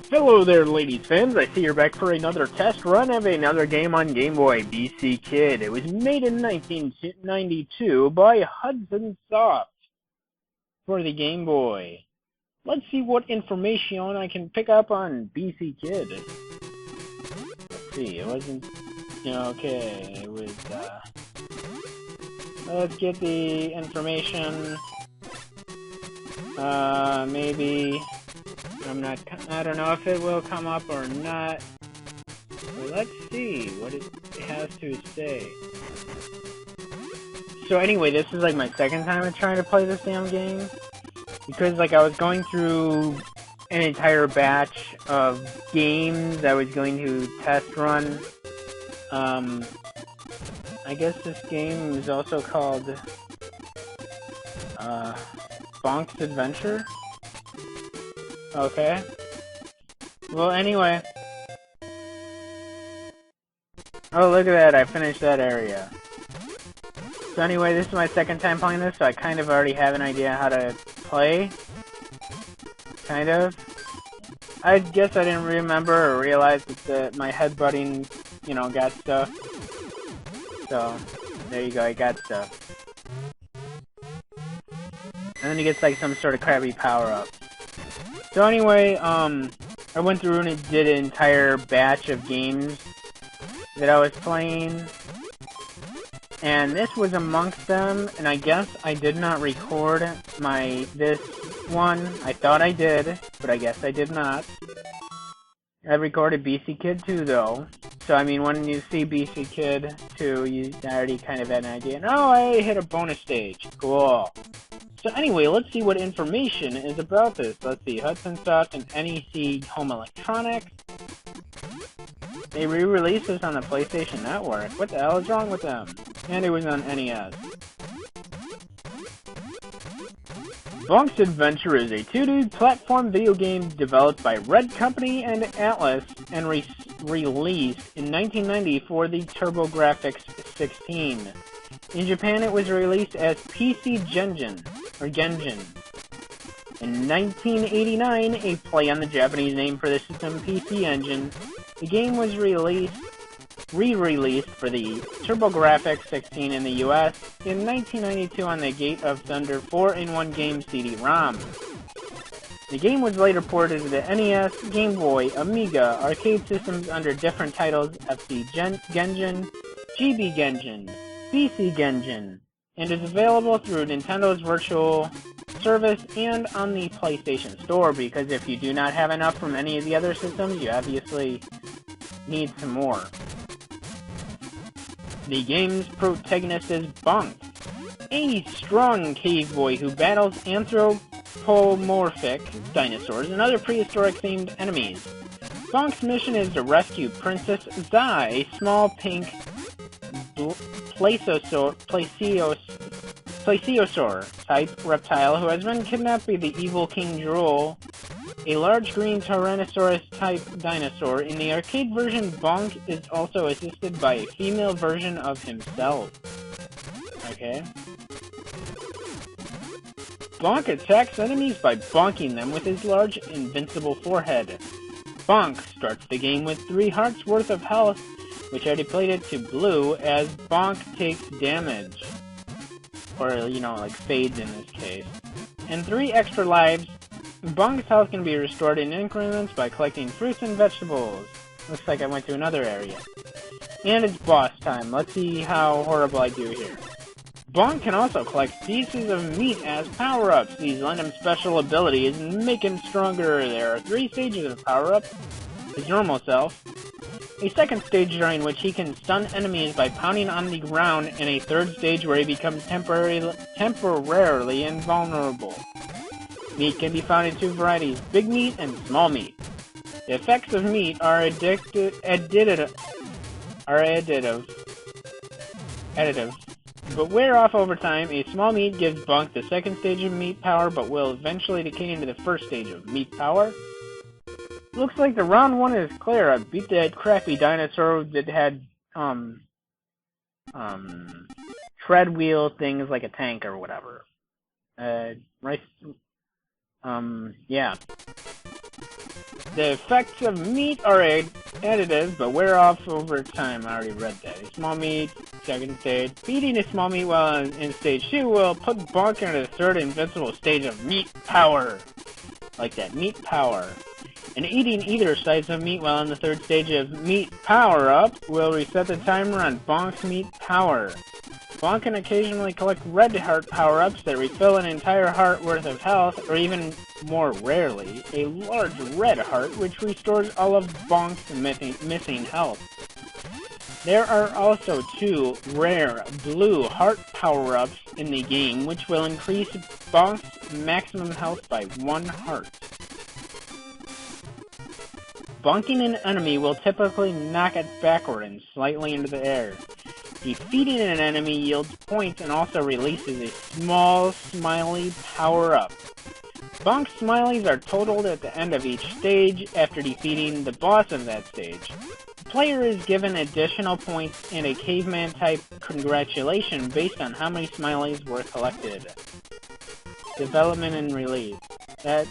Hello there, ladies fans. I see you're back for another test run of another game on Game Boy, BC Kid. It was made in 1992 by Hudson Soft for the Game Boy. Let's see what information I can pick up on BC Kid. Let's see, it wasn't... Okay, it was, let's get the information. Maybe... I don't know if it will come up or not. But let's see what it has to say. So anyway, this is like my second time trying to play this damn game. Because like I was going through an entire batch of games I was going to test run. I guess this game is also called Bonk's Adventure. Okay. Well, anyway. Oh, look at that. I finished that area. So anyway, this is my second time playing this, so I kind of already have an idea how to play. Kind of. I guess I didn't remember or realize that my headbutting, got stuff. So, there you go, I got stuff. And then he gets like some sort of crappy power-up. So anyway, I went through and did an entire batch of games that I was playing, and this was amongst them, and I guess I did not record this one. I thought I did, but I guess I did not. I recorded BC Kid 2 though, so I mean when you see BC Kid 2, you already kind of had an idea. Oh, I hit a bonus stage. Cool. So anyway, let's see what information is about this. Let's see, Hudson Soft and NEC Home Electronics. They re-released this on the PlayStation Network. What the hell is wrong with them? And it was on NES. Bonk's Adventure is a 2D platform video game developed by Red Company and Atlas and released in 1990 for the TurboGrafx 16. In Japan, it was released as PC Genjin. In 1989, a play on the Japanese name for the system, PC Engine, the game was re-released for the TurboGrafx 16 in the US in 1992 on the Gate of Thunder 4-in-1 game CD-ROM. The game was later ported to the NES, Game Boy, Amiga, arcade systems under different titles: FC Genjin, GB Genjin, BC Genjin, and is available through Nintendo's Virtual Service and on the PlayStation Store, because if you do not have enough from any of the other systems, you obviously need some more. The game's protagonist is Bonk, a strong cave boy who battles anthropomorphic dinosaurs and other prehistoric-themed enemies. Bonk's mission is to rescue Princess Zai, a small pink plesiosaur-type reptile who has been kidnapped by the evil King Drool, a large green Tyrannosaurus-type dinosaur. In the arcade version, Bonk is also assisted by a female version of himself. Okay. Bonk attacks enemies by bonking them with his large, invincible forehead. Bonk starts the game with 3 hearts worth of health, which are depleted to blue as Bonk takes damage. Or, like fades in this case. And 3 extra lives. Bonk's health can be restored in increments by collecting fruits and vegetables. Looks like I went to another area. And it's boss time. Let's see how horrible I do here. Bonk can also collect pieces of meat as power-ups. These lend him special abilities and make him stronger. There are 3 stages of power-up. His normal self, a second stage during which he can stun enemies by pounding on the ground, and a third stage where he becomes temporarily invulnerable. Meat can be found in 2 varieties, big meat and small meat. The effects of meat are additive, but wear off over time. A small meat gives Bonk the second stage of meat power, but will eventually decay into the first stage of meat power. Looks like the round 1 is clear. I beat that crappy dinosaur that had, tread wheel things like a tank or whatever. Yeah. The effects of meat are additive, but wear off over time. I already read that. A small meat, second stage. Feeding a small meat while in stage 2 will put Bonk into the third invincible stage of meat power. Like that, meat power. And eating either slice of meat while in the third stage of meat power-up will reset the timer on Bonk's meat power. Bonk can occasionally collect red heart power-ups that refill an entire heart worth of health, or even more rarely, a large red heart which restores all of Bonk's missing health. There are also 2 rare blue heart power-ups in the game which will increase Bonk's maximum health by 1 heart. Bonking an enemy will typically knock it backward and slightly into the air. Defeating an enemy yields points and also releases a small smiley power-up. Bonk's smileys are totaled at the end of each stage after defeating the boss of that stage. The player is given additional points and a caveman-type congratulation based on how many smileys were collected. Development and release. Let's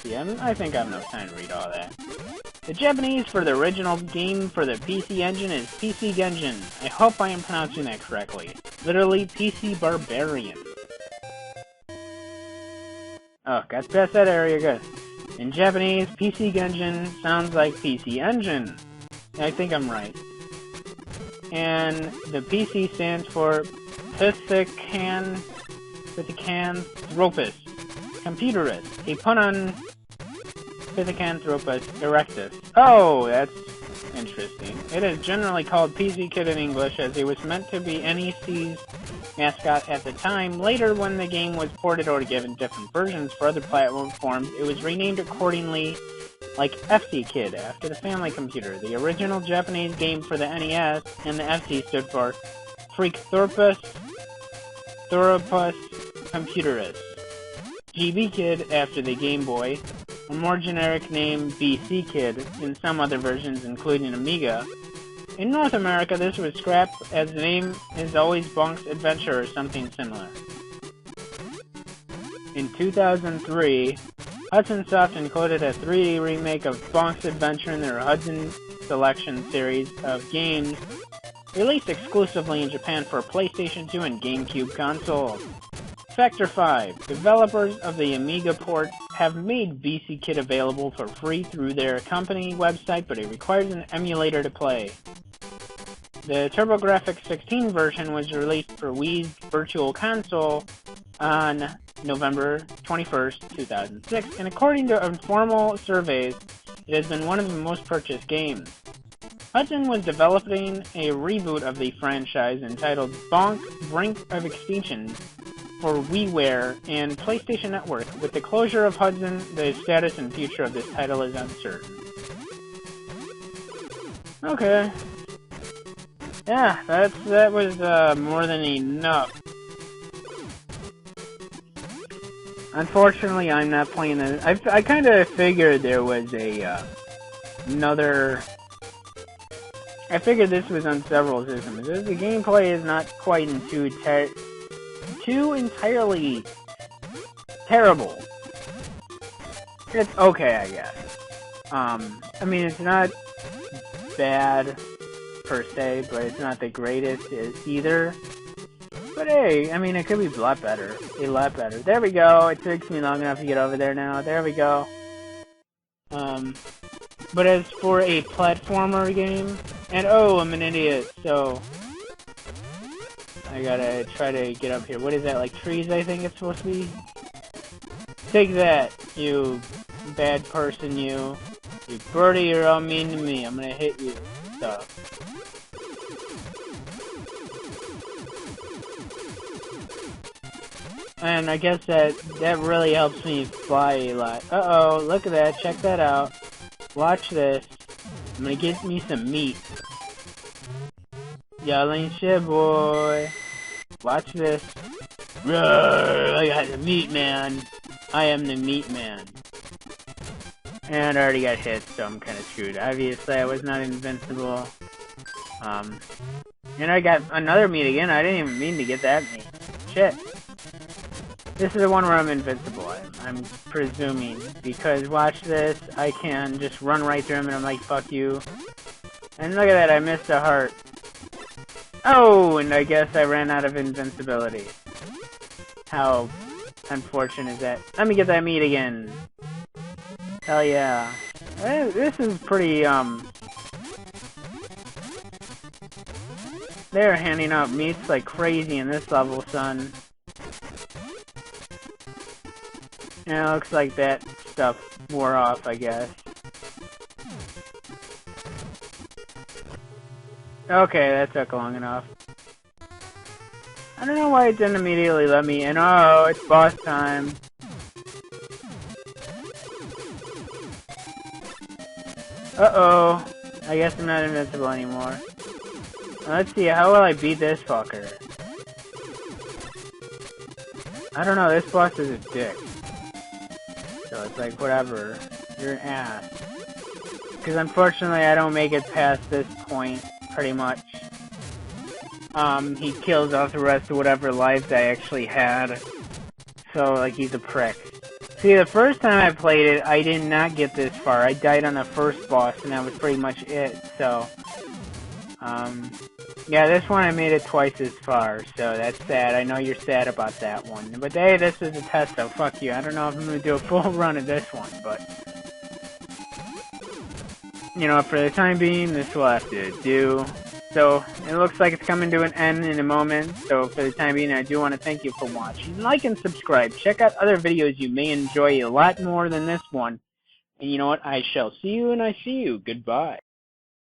see, I think I have enough time to read all that. The Japanese for the original game for the PC Engine is PC Genjin. I hope I am pronouncing that correctly. Literally, PC Barbarian. Oh, got past that area, good. In Japanese, PC Genjin sounds like PC Engine. I think I'm right. And the PC stands for Pithecanthropus Computerist, a pun on Pithecanthropus erectus. Oh, that's interesting. It is generally called PC Kid in English, as it was meant to be NEC's mascot at the time. Later, when the game was ported or given different versions for other platforms, it was renamed accordingly, like FC Kid, after the family computer. The original Japanese game for the NES, and the FC stood for Freakthropus Computerist. GB Kid after the Game Boy, a more generic name BC Kid in some other versions including Amiga. In North America, this was scrapped as the name is always Bonk's Adventure or something similar. In 2003, Hudson Soft included a 3D remake of Bonk's Adventure in their Hudson Selection series of games, released exclusively in Japan for PlayStation 2 and GameCube consoles. Factor 5. Developers of the Amiga port have made BC Kid available for free through their company website, but it requires an emulator to play. The TurboGrafx 16 version was released for Wii's Virtual Console on November 21st, 2006, and according to informal surveys, it has been one of the most purchased games. Hudson was developing a reboot of the franchise entitled Bonk Brink of Extinction for WiiWare and PlayStation Network. With the closure of Hudson, the status and future of this title is uncertain. Okay. Yeah, that was more than enough. Unfortunately, I'm not playing this. I kind of figured there was another. I figured this was on several systems. The gameplay is not quite too entirely terrible. It's okay, I guess. I mean, it's not bad per se, but it's not the greatest either. But hey, I mean, it could be a lot better. A lot better. There we go. It takes me long enough to get over there now. There we go. But as for a platformer game, and oh, I'm an idiot, so I gotta try to get up here. What is that, like trees, I think it's supposed to be? Take that, you bad person, you. You birdie, you're all mean to me. I'm gonna hit you. So. And I guess that really helps me fly a lot. Uh-oh, look at that. Check that out. Watch this. I'm gonna get me some meat. Y'all ain't shit, boy. Watch this. Roar, I got the meat, man. I am the meat man. And I already got hit, so I'm kind of screwed. Obviously, I was not invincible. And I got another meat again. I didn't even mean to get that meat. Shit. This is the one where I'm invincible. I'm presuming. Because watch this, I can just run right through him and I'm like, fuck you. And look at that, I missed a heart. Oh, and I guess I ran out of invincibility. How unfortunate is that? Let me get that meat again. Hell yeah. This is pretty, they're handing out meats like crazy in this level, son. And it looks like that stuff wore off, I guess. Okay, that took long enough. I don't know why it didn't immediately let me in. Oh, it's boss time. Uh-oh. I guess I'm not invincible anymore. Let's see, how will I beat this fucker? I don't know, this boss is a dick. So it's like, whatever. You're an ass. Because unfortunately I don't make it past this point, pretty much. He kills off the rest of whatever lives I actually had. So, like, he's a prick. See, the first time I played it, I did not get this far. I died on the first boss, and that was pretty much it, so... yeah, this one I made it twice as far, so that's sad. I know you're sad about that one. But hey, this is a test, so fuck you. I don't know if I'm gonna do a full run of this one, but... you know, for the time being, this will have to do. So, it looks like it's coming to an end in a moment, so for the time being, I do want to thank you for watching. Like and subscribe. Check out other videos you may enjoy a lot more than this one. And you know what? I shall see you, and I see you. Goodbye.